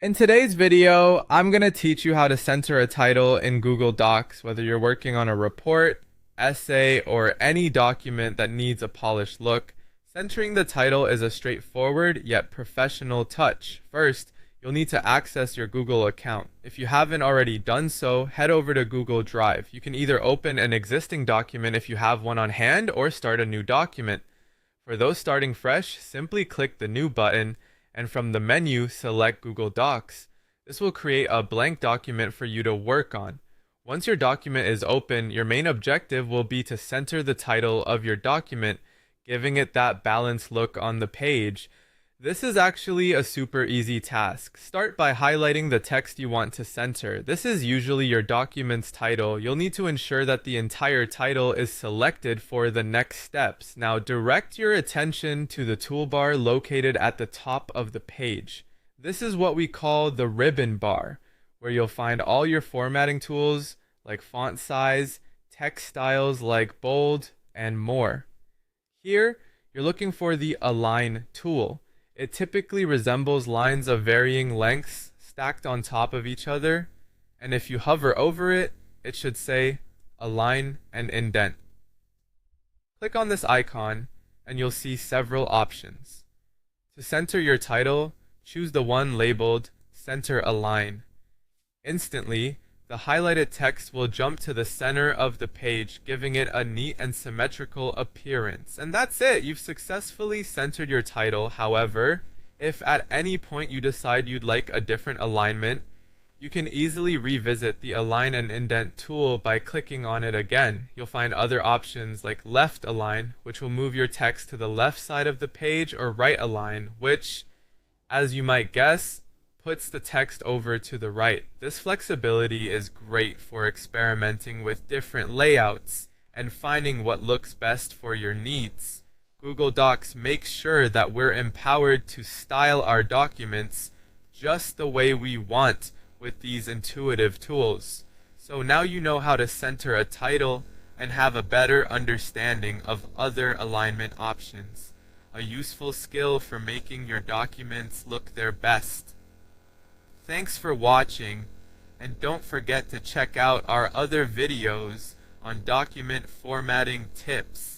In today's video, I'm going to teach you how to center a title in Google Docs, whether you're working on a report, essay, or any document that needs a polished look. Centering the title is a straightforward yet professional touch. First, you'll need to access your Google account. If you haven't already done so, head over to Google Drive. You can either open an existing document if you have one on hand or start a new document. For those starting fresh, simply click the New button and from the menu, select Google Docs. This will create a blank document for you to work on. Once your document is open, your main objective will be to center the title of your document, giving it that balanced look on the page. This is actually a super easy task. Start by highlighting the text you want to center. This is usually your document's title. You'll need to ensure that the entire title is selected for the next steps. Now direct your attention to the toolbar located at the top of the page. This is what we call the ribbon bar, where you'll find all your formatting tools like font size, text styles like bold, and more. Here, you're looking for the Align tool. It typically resembles lines of varying lengths stacked on top of each other, and if you hover over it, it should say Align and Indent. Click on this icon, and you'll see several options. To center your title, choose the one labeled Center Align. Instantly, the highlighted text will jump to the center of the page, giving it a neat and symmetrical appearance. And that's it! You've successfully centered your title. However, if at any point you decide you'd like a different alignment, you can easily revisit the Align and Indent tool by clicking on it again. You'll find other options like Left Align, which will move your text to the left side of the page, or Right Align, which, as you might guess, puts the text over to the right. This flexibility is great for experimenting with different layouts and finding what looks best for your needs. Google Docs makes sure that we're empowered to style our documents just the way we want with these intuitive tools. So now you know how to center a title and have a better understanding of other alignment options. A useful skill for making your documents look their best. Thanks for watching, and don't forget to check out our other videos on document formatting tips.